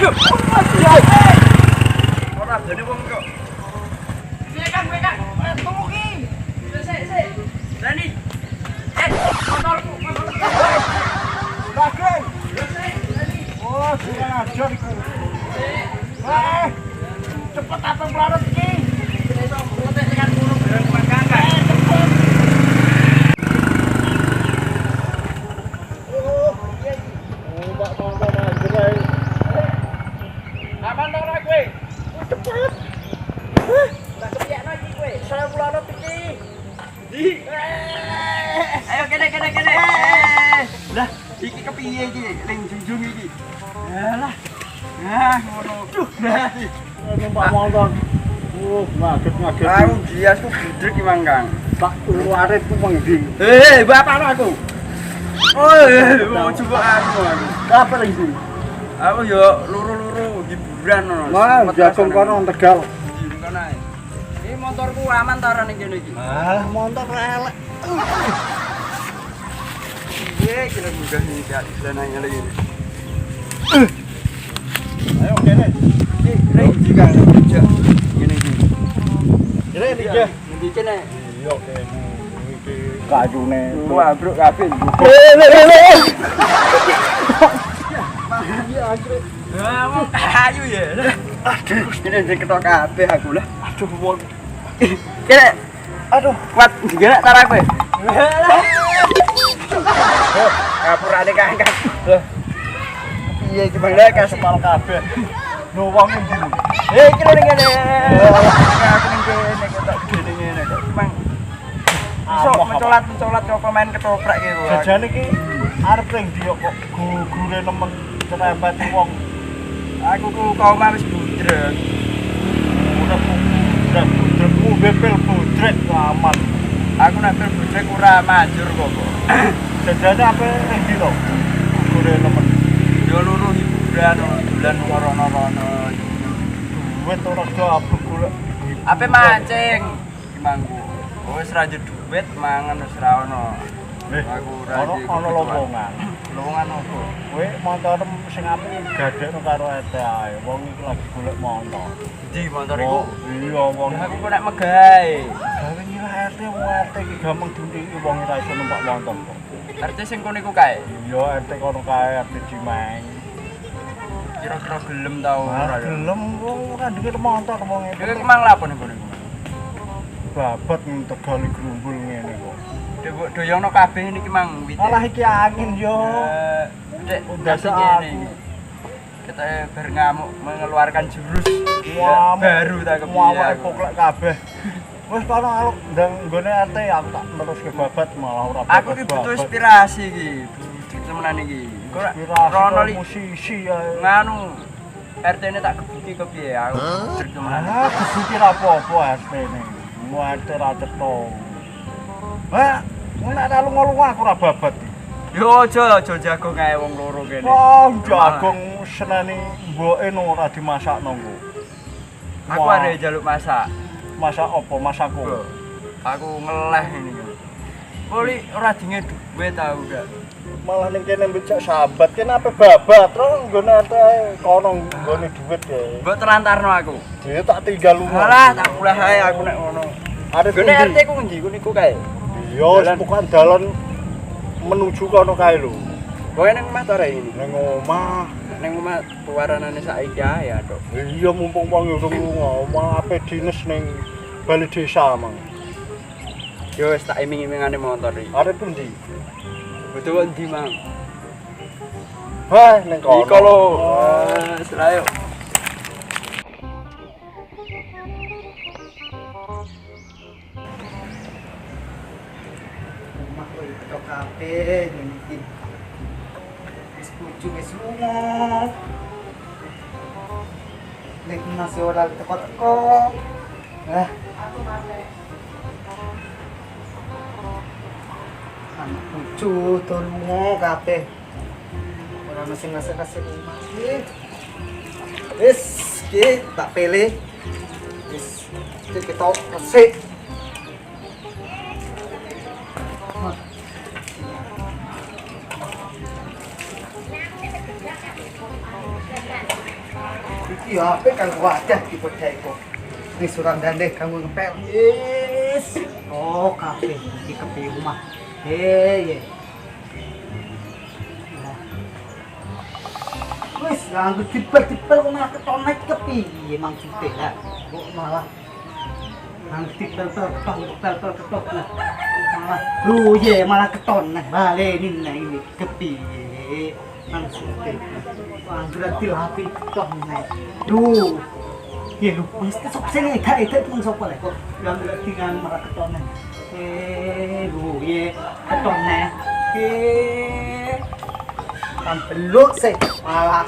Aduh. Ora jane wong kok. Piye Kang, piye Kang? Tunggu ki. Sik. Dani. Motorku. Bagong. Oh, sudah ajar iku. Cepet apa melarat iki? Iso protes tekan kono bareng Kang. Aman to ora kowe? Cepet. Tak kepiyakno iki kowe. Saya mulane iki. Di. Ayo kene. Lah, iki kepiye iki? Ning junjung iki. Yalah. Nah, ngono. Duh, nah. Numpak motor. Ngaget. Aku biasku gedhe iki Mang Kang. Tak luare ku mengdi. Bapakno aku. Oh, coba aku. Apa lagi? Aku yo luru-luru hiburan ngono. Wah, jagung kono Tegal. Di kono ae. Iki motorku aman ta ora ning kene iki? Alah, motor elek. Kira mudah nih dan nanya lagi. Ayo kene. Iki kan kerja. Gini. Kene iki. Iki kene. Iya kene. Iki kajune. Wah, bro, kabeh. Wong kayu ya. Aduh, ini sing ketok kabeh aku lah. Aduh, wong. Kene. Aduh, kuat gerak tar aku. Ngapurane Kang. Piye iki Bang lek sepal kabeh. No wong endi lho. Iki lho ngene. Aku ning kene ketok gede ngene kok. Mang. Iso mencolat kok pemain ketoprak iki kok. Jajane iki arep ning ndi kok gugure nemen cerepet wong. Aku ku kaum wis budrek. Ora budrek bepel budrek aman. Aku nek budrek ora manjur kok. Jajane apa ning ndi to? Gugure nemen. Yo luru hiburan dolan rono-rono. Duit ora gabuk golek. Ape mancing gimangku. Wis ra duit mangan wis ra ono. Aku ora ono lowongan. Lowongan opo? Kowe motor sing apik gadekno karo ete ae. Wong iki lagi golek motor. Ndi motor iku? Iya wong. Aku kok nek megawe. Gawe ngira RT wong RT iki gampang diundi wong ora iso numpak motor. RT sing kono iku kae. Iya RT kono kae RT Cimeng. Kira-kira gelem ta ora? Gelem wong ora duwe motor wong iki. Iki mang lapon kono iku. Babat Tegal grumbul ngene kok. Dewek doyongno kabeh niki mang wite. Alah iki angin yo. Dek udah ngene iki. Kita berngamuk mengeluarkan jurus baru ta kepiye. Poklek kabeh. Wis kono aluk ndang nggone RT aku tak neruske babat malah ora babat. Aku iki butuh inspirasi iki. Temenan iki. Kok rono musisi nganu RT-ne tak gebuki kepiye aku. Temenan. Gebuki ra apa-apa RT-ne. Muate ra cetha. Wah, nek alung-alung aku ora babat. Yo aja jagung kae wong loro kene. Oh, jagung seneni mboke ora dimasakno kok. Aku arep njaluk masak. Masak apa? Masakku. Aku ngeleh ini. Poli ora dinge duwe ta udah. Malah ning kene becak sahabat kene ape babat. Terus nggone ate kono nggone duit ya. Mbok telantarno aku. Dhewe tak tinggal lunga. Alah, tak mulai ae aku nek ngono. Arep ngene RT ku ngendi ku niku kae? Iya, bukan dalan menuju kono kae lho. Kowe ning omah ta rek ini? Ning omah. Ning omah pewaranane saiki ae ya, Dok. Iya, mumpung wong urung lunga, omah ape dinas ning Balai Desa, Mang. Yo wis tak iming-imingane motor iki. Arep pundi? Betul ndi, Mang? Wah, ning kono. Iki lho. Wes ayo. Kabeh iki wis pucuk wis lunga nek masih ora teko-teko aku mate anak pucuk to lunga kabeh ora mesti ngasih-ngasih iki wis iki tak pilih wis kita resik. Iya, apa kanggo wadah dipodhek kok. Wis ora ndandeh kanggo ngepel. Yes. Oh, kafe iki kepi omah. Ye. Wis nganggo dipel-dipel kok malah ketone kepiye maksudnya lah. Kok malah nganggo dipel-pel lah. Malah ye malah ketone baleni ini kepiye maksudnya. Anggur dilapi ketone. Duh. Iya lu, mesti sok sini gak itu pun sok boleh kok. Yang tinggal malah ketone. Lu ye ketone. Tampeluk sih malah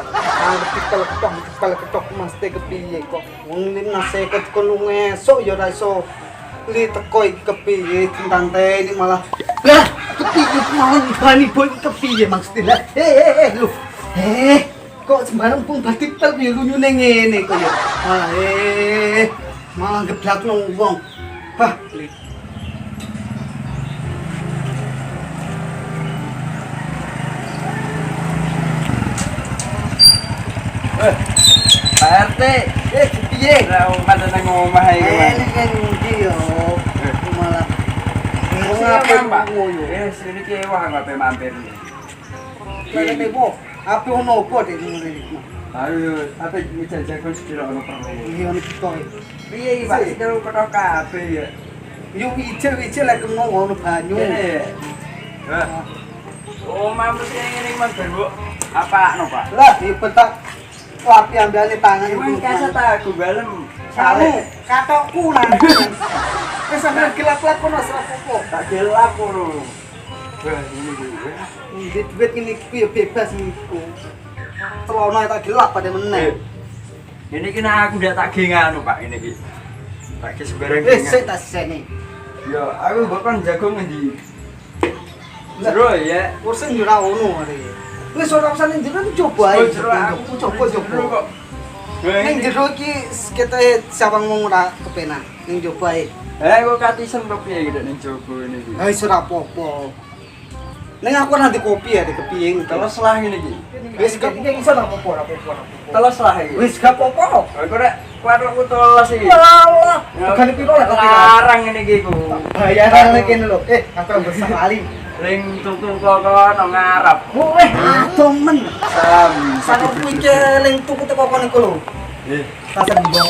kalau ketok mesti kepiye kok wong lima seket kono ngesuk ya ora iso li teko iki kepiye tante malah lah kepiye malah bani boy kepiye maksudnya lu kok sembarang pun batik tel ya lunyune ngene kok ya malah geblak nang wong bah Pak RT, piye? Lah umpan nang omah iki. Ini kan ndi yo. Malah ngapa Pak? Sini ki wah ngape mampir. Kene tebo, ape ono opo dek ngene iki. Ayo, ape jajak sedira ono perlu. Iki ono kok. Piye iki Pak? Sedero kota kabeh ya. Yo wijil lek ngono banyu. Oh, mampir ngene iki Mas Bu. Apa no Pak? Lah dipetak wapi ambane tangan Emang kasat aku balem. Sale katokku lan. Wis sampeyan gelap-gelap kono serapopo. Tak gelap kono. Wah, ini gue. Duit ini piye bebas niku. Celana tak gelap pada meneh. Ini kena aku ndak tak genganu Pak ini iki. Tak ge sembarang Sik tas sene. Yo, aku bakon jago ngendi. Jero ya. Kursen yo ora ono arek. Wis ora usah ning jero coba ae. Coba kok. Ning jero iki kete sawang wong ora kepenak. Ning coba ae. Kok katisen kok piye iki ning jogo ini iki. Wis ora apa-apa. Ning aku ora ndek kopi ya, kepiye Teles lah ngene iki. Wis iki iso ora apa-apa, ora apa-apa. Teles lah iki. Wis gak apa-apa. Kok rek kuatku teles iki. Walah, regane piro lek kopi? Larang ngene iki ku. Bayaran kene lho. Aku ora bisa kali. Ring tuku kok nang ngarep. Weh, adomen. Sama kuwi ling tuku teko kono iku lho. Pasar Bong.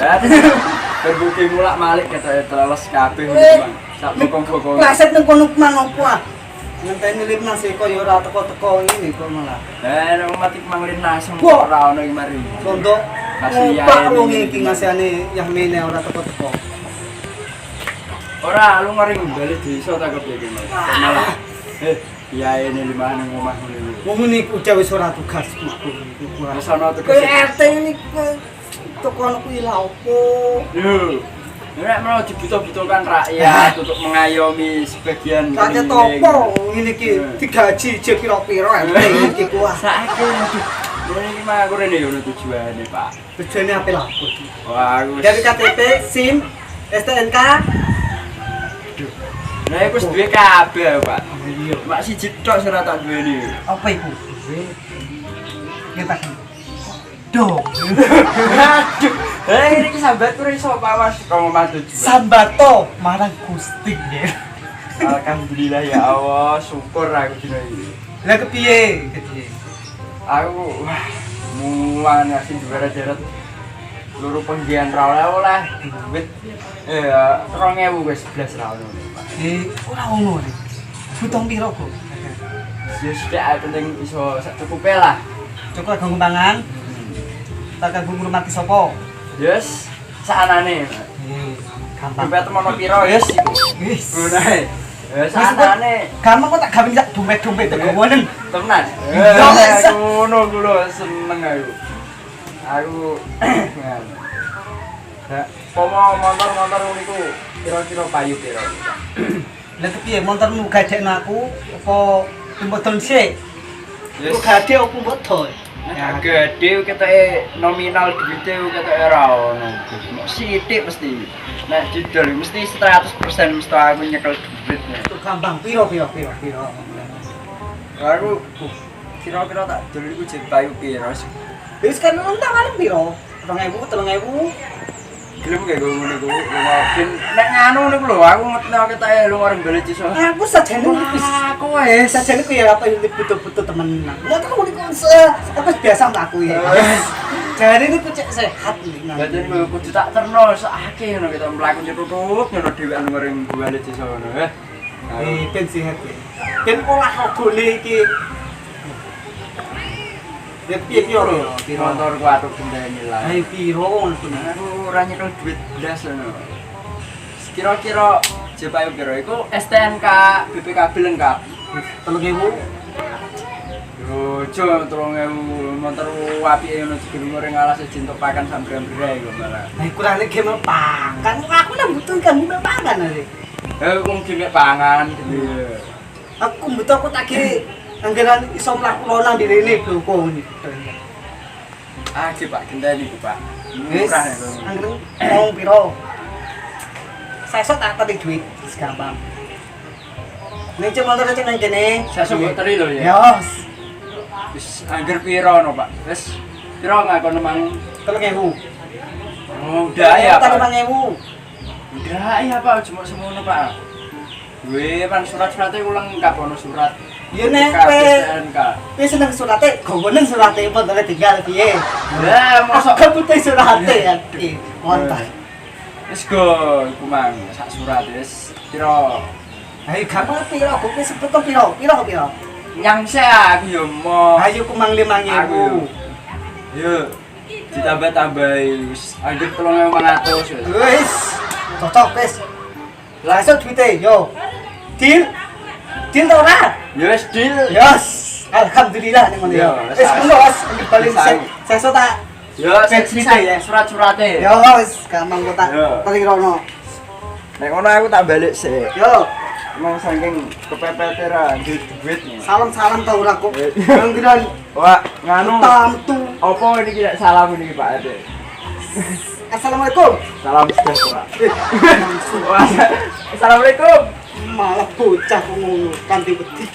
Terbuki mulak malik kata teles kabeh sak bokong-bokong. Klaset nang kono mang opo ah. Ngenteni limna seko ya ora teko-teko ngene kok malah. Nang mati manglin nasem ora ono iki mari. Kondo. Kasih Pak wong iki ngasihane Yahmine ora teko-teko. Ora lu ngering bali desa ta kepiye iki malah. Iya ini lima nang omah ngene. Wong ngene udah wis ora tugas makku. Wis ana Ke tugas. RT ini teko ana kuwi lha opo? Yo. Nek mau dibutuh-butuhkan rakyat untuk mengayomi sebagian Rakyat topo ngene iki digaji je pira-pira iki kuwi. Saiki ini mah aku rene yo tujuane, Pak. Tujuane ape lho? Wah, aku Dari KTP, SIM, STNK. Nah, aku wis duwe kabeh, Pak. Iya. Mak siji tok sing ora tak duweni. Apa iku? Kita do. Aduh. Ini ki sambatku iso Pak Mas kok madu jual. Sambato marang Gusti nggih. Alhamdulillah ya Allah, syukur aku dina iki. Lah kepiye? Kepiye? Aku wah muan ngasih juara jarat loro penggian ra oleh duit. 2000 wis 11 ra ono, Pak. Ora ono iki. Butuh piro kok? Ya sudah penting iso sak cukupe lah. Cukup kanggo mangan. Tak kanggo ngurmati sapa? Yes, saanane. Gampang. Dompet temono piro yes iku. Wis. Ngono. Saanane. Gampang kok tak gawe sak dompet-dompet tegonen. Tenan. Iya, Ngono ku lho seneng aku. Aku ya, pomo motor-motor niku kira-kira payu piro. Lah kepiye montormu gadekno aku apa tumpet sik? Yes. Kok gade apa bodol? Ya gede ketoke nominal duwite ketoke ora ono. Mok sithik mesti. Nek judul mesti 100% mesti aku nyekel duit. Itu gampang piro. Aku kira-kira tak dulu iku jen payu piro sih. Wis kan entar arep piro? 3.000. Gelem kayak gue ngene gue ngokin nek nganu niku lho aku ngetno ketoke lu areng bali ciso. Aku sajane wis Aku wis sajane ku ya apa butuh-butuh temenan. Lah aku niku aku biasa mbak aku ya. Jadi ini ku cek sehat iki. Dadi gue kudu tak terno sakake ngono kita mlaku nyetutut ngono dhewean areng bali ciso ngono. Ben sehat ya. Ben olahraga iki. Ya piye lho, Motor ku atuk gendeni lah. ayo piro ngono. Aku ora nyekel duit blas ngono. Kira-kira jepayo piro iku STNK BPKB lengkap. 3.000. Yo, jo 3.000 motor apike ngono digurung ring alas siji entuk pakan sambrang-brang iku malah. Nah, kurangnya game pakan. Aku lah butuh kan pakan aja. Wong game pangan gede. Aku butuh aku tak kira anggaran iso mlaku lona di rene bloko ini. Ah, Pak gendeni Pak. Wis, Murah ya. anggaran mau piro? Saya tak tadi duit gampang. Nek cuma motor cek nang kene. Saya sebut teri lho ya. Yos. Wis angger piro no, Pak? Wis piro ngakon emang 3.000. Oh, udah ya, Pak. 5.000. Udah ya, Pak, cuma semono, Pak. Gue pan surat-suratnya ulang lengkap ono surat. Yo nek STNK. kowe seneng surate, gogonen surate montore tinggal piye? Lah, mosok Aku butuh surate ya. Mantap. wis go iku mang sak surat wis piro. Ayo gampang piro? Kowe sebut kok piro? Piro? Nyang se aku yo mo. Ayo kumang 5.000. Yo ditambah-tambahi wis anggere 3.500 wis. Wis, cocok wis. Langsung duite yo. Deal. Deal ta ora? Yo wis deal. Yes. Alhamdulillah ning ngono Yo, ya. Wis ngono wis balik seso tak. Yo sisa ya surat-surate. Yo wis gampang kok tak Yo. rono. Nek ngono aku tak balik sik. Yo, Emang saking kepepet ra duit nih. salam-salam ta ora kok. Anggiran Wah, nganu. tamtu. Apa ini tidak salam ini Pak Ade? Assalamualaikum. Salam sejahtera. Wah, Assalamualaikum. Malah bocah kok ngono kanthi wedi.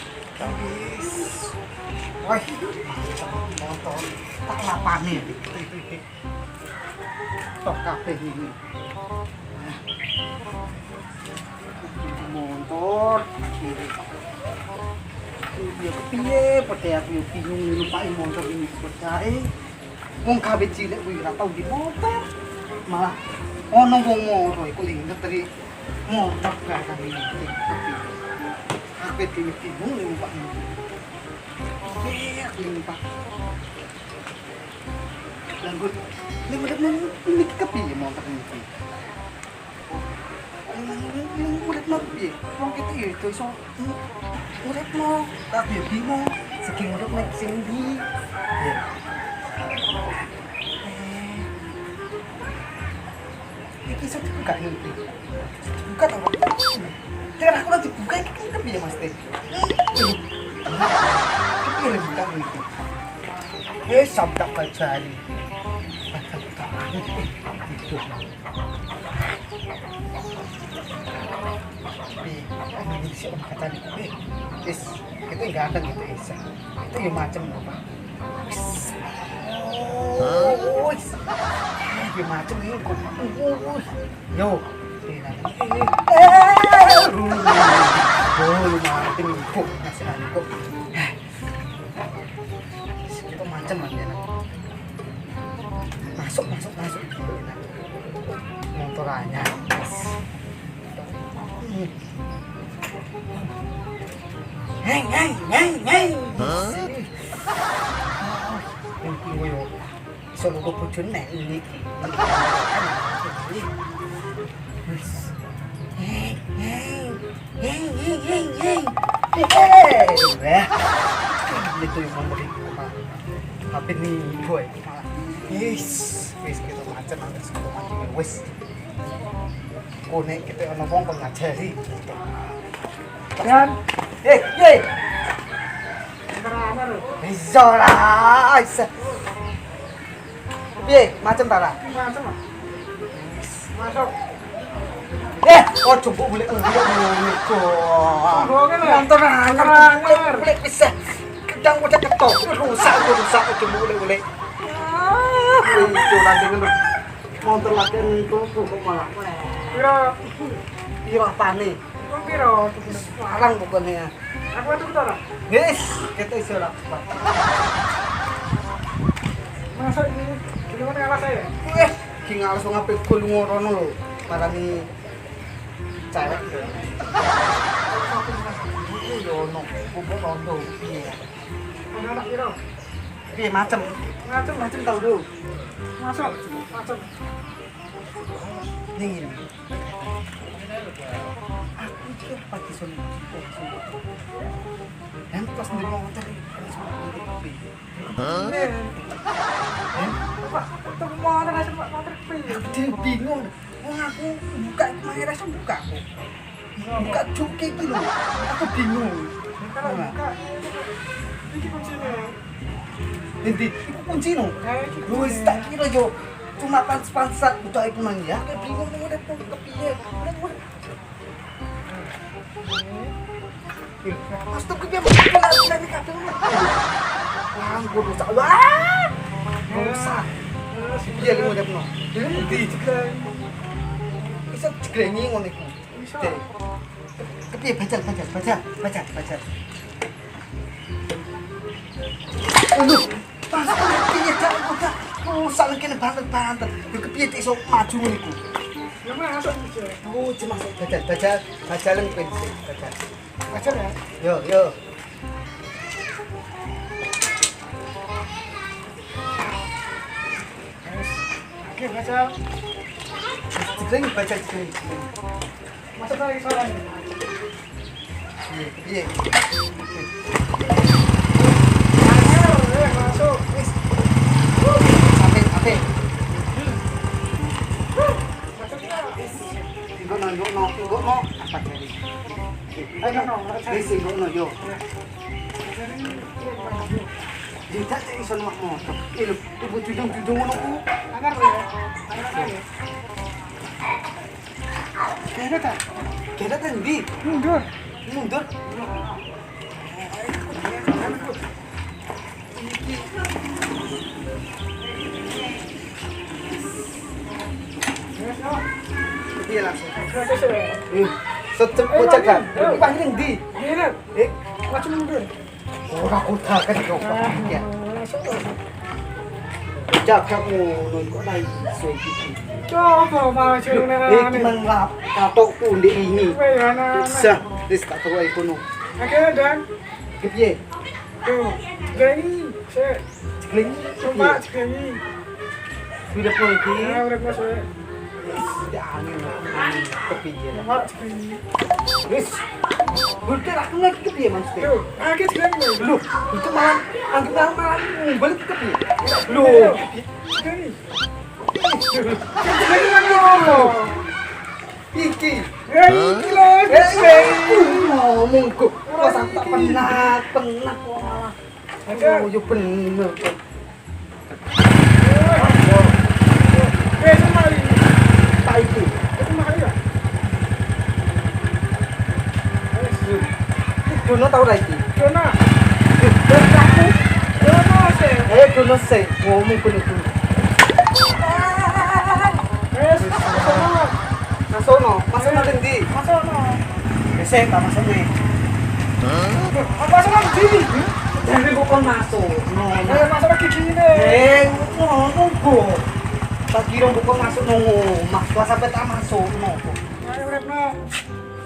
Wah. Motor tak lapane. Tok kabeh iki. Motor. Iya kepiye pete aku yo bingung lupain motor ini percaya. Wong kabeh cilik kuwi ora tau di motor. Malah ono wong moro iku linget dari motor gak kan ini. Kabeh bingung lupa. Iya, lupa. Langgut. Ini kepiye motor ini? Urip mau piye? Wong kita ya itu iso urip mau tapi bingung segi urip nek sing ndi. Ya. Iki iso dibuka iki. Dibuka ta, Pak? Dengan aku nanti buka iki piye, Mas Teh? Piye buka iki? Eh, sampai kajari. Itu. Ini si om kata nih, is itu enggak ada gitu is, itu yang macam apa? Oh, yang macam ini kok, yo, lu macam ini kok, nasi nani kok, itu macam mana? Masuk, motorannya. Hei. Yang kiyo, solo ko po dyan na ilik. Ito yung mamuli ko pa. Kapit ni Boy. Yes, kita macam ang gusto macam wes. Kunik kita ngomong pengajari. Yan. Yey. Bisa lah. Macam tak lah? Macam. Masuk. Oh coba boleh boleh bisa. Kadang udah ketok rusak coba boleh. curang dengan motor lagi itu kok malah. Piro? Piro apane? Kok piro? Larang pokoknya. Aku itu betul. Yes, kita iso lah. Masa ini gimana ngalah saya? Ki ngalas wong apik gol ngorono lho. Marani cewek. Yo ono, kumpul rondo piye. Anak piro? Piye macem? Macem tau lho. Masuk. Ning ini. Aku iki pagi sore. Dan pas di motor Pak, itu mau ada nasi Pak motor piye? dia bingung. Wong aku buka kemarin rasa buka aku. Buka cuki iki lho. Aku bingung. Kalau buka iki kuncinya. Nanti iku kunci no. Iki Lu wis tak kira yo cuma pans-pansat buta iku nang ya. Kayak bingung ning urip kepiye. Mas tuh kepiye lagi kabeh. Wah, kudu sak. Wah. Rusak. Piye lu uripno? Nanti bisa jeglengi ngono iku. Bisa. Kepiye baca. Aduh, pas piye dak buka. Rusak lagi kene banter. Kepiye iso maju niku. Ya masuk aja. Oh, cuma baca lem pensil. Baca ya. Yo. Oke, baca. Jeglengi baca. Masuk lagi soalnya. Iya. Masuk. Wis. Sampai. Ngono. Apa jadi? Wis ngono yo. Tidak iso mak motor. Lho, ibu jujung ngono ku. Anggar ya. Anggar ya. Kayaknya tak. Kira kan ndi? Mundur. Piye langsung? Baca ya. Secep bocah kan. Panggil ndi? Ini. Macam mundur. Ora kuda kan kok. Ya. Jaga ngono kok ra iso iki. Coba maju Iki menglap katokku ndek ini. Bisa, wis tak tuwa iku no. Oke, dan Piye? tuh, gini, saya Jeglengi coba gini. Sudah po iki. Ya, udah masuk. Ya angin. Kepiye? Coba gini. Wis. Bulter aku lagi kepiye maksudnya? Tuh, lagi gini. Loh, itu malah malah balik ke kepiye? Loh, Loh, gini. Gini kan dulu. iki. Ya, iki loh. Ngomong kok. Kok sampai penat kok malah. Oh, yo bener kok. Semali. Tak iki. Semali ya. Dono tau ra iki? Dona. Aku. Dona sih. Dono se ngomong kene iki. Sama. Nasono, masuk nang ndi? Masuk no. Wis tak masuk nih. Apa sama sini? Jadi bukan masuk. No. Masuk lagi gini. Ngono kok. Tak kira bukan masuk nang omah, kelas sampai tak masuk no. Ayo uripno.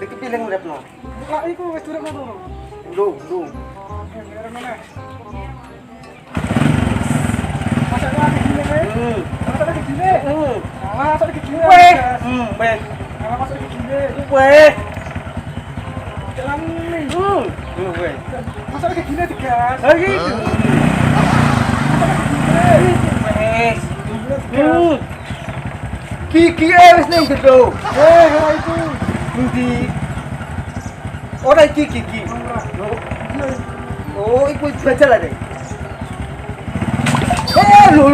Iki pilih uripno. Lah iku wis durung ngono. Lu. Masuk lagi gini. Masuk lagi gini. Masuk lagi gini. Weh. Masuk lagi gini. Weh. Jalan nih. Weh. Masuk lagi gini digas. Lagi. Wes. Kiki wis ning jero. Ora itu. Ndi? Ora iki kiki. Oh, iku baca lah deh. Lho.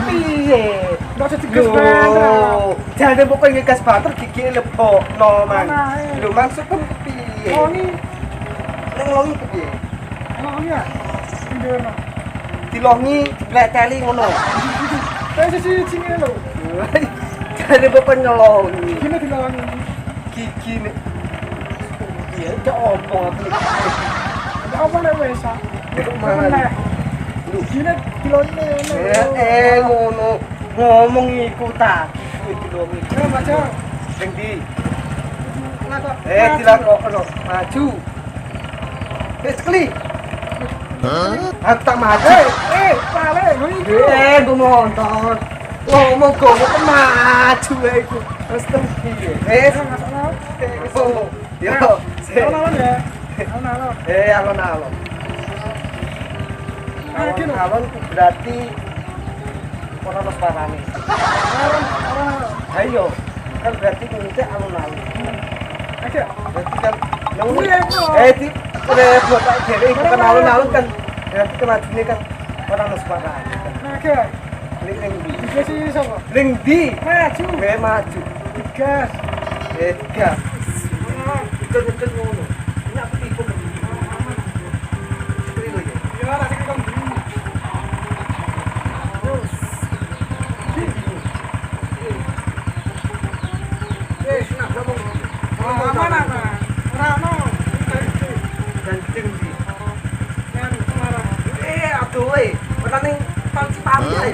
Piye? Enggak usah digas banget. Jangan pokoknya ngegas bater gigi lebok no man. Lho maksudku piye? Oh ini. Nang longi piye? Oh ya. Pindono. dilongi dipleteli ngono. Kayak siji ngene lho. Jare bapak nyolongi. Gini dilawani. Gigi nek. Iya, gak opo aku. Apa nek wis ah? Mana? Gini dilawani. Ngono. Ngomong iku ta. Dilongi. Ya baca. Sing ndi? Lakok. Dilakokno. Maju. Wis kli. Aku tak maju. Pale, iki. Gue nonton. Ngomong gue maju iku. Terus piye? Masalah. Yo, Alon-alon ya. Alon-alon. alon-alon. Gini. Alon berarti ora ono parane. Alon-alon. Ayo, kan berarti ngene alon-alon. Oke. Berarti kan Repot. di repot tak dhewe bukan alon-alon kan. Berarti kemajune kan ora ono parane. Oke. Ning ndi? Dikasih sapa? Ning ndi? Maju. Maju. Gas. Gas. Ikut ngono. Ini apa ikut? Ya, ra sik kon. Mana? Ora ono. Kenceng di. Kan marah. Aduh, orang ning panci pami ae.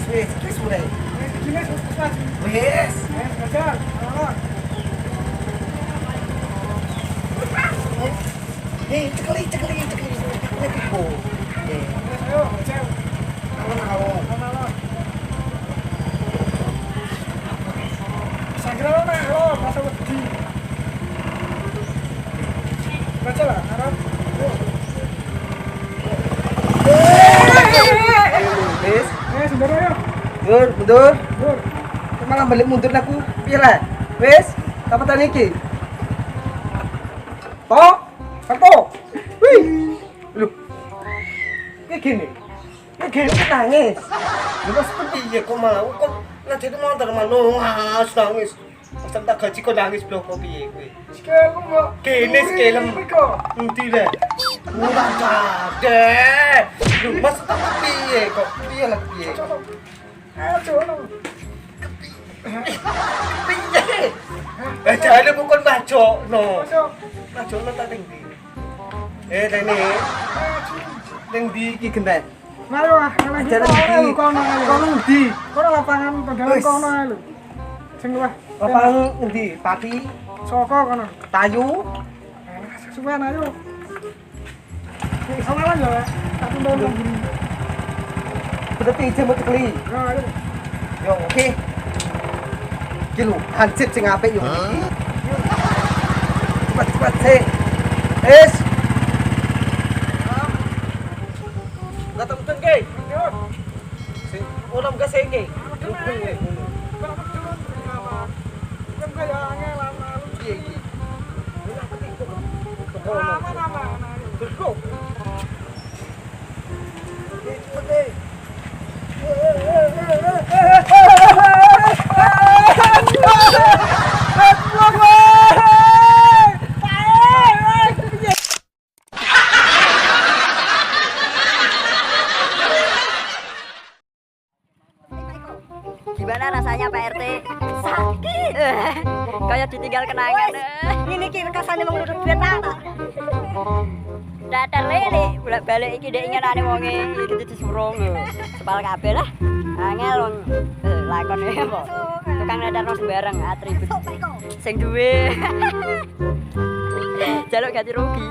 Wis, mulai. Wis. Cekeli. Oh. Wis. Mundur. Malah balik mundur aku. Piye lah? Wis, tapatan iki. Tok. Kartu. Wih. Lho. Iki gini. Nangis. Lha seperti piye kok malah kok nanti itu mau nangis. Pas tak gaji kok nangis blok kok piye kowe? Kene skelem. Endi le? Murah kabeh. Lho mas tak piye kok? Piye lah piye? Piye? Bajane bukan bajokno. Bajokno tak ning ndi? Rene. Ning ndi iki gendhet? Ayo ah, kono ndi? Kono lapangan pedalan kono ae lho. Sing luwih. Lapangan ndi? Pati, Soko kono. tayu. Suwen ayo. Sama lah ya. Tak tunduk nang buri. Berarti jam keli. Nah, ayo. Yo, oke. Iki lho, hansip sing apik yo iki. Cepat sih. Es. Datang ke. Sing ulam ka sing ke. Iya. Gimana rasanya Pak RT? Sakit. Kayak ditinggal kenangan. Ini kira kasane wong nurut duit ta. Datar lele, bolak-balik iki ndek ingenane wonge iki disurung. Sepal kabeh lah. Angel wong lakone apa? Tukang datarno sembarang atribut. Sing duwe. Jaluk ganti rugi.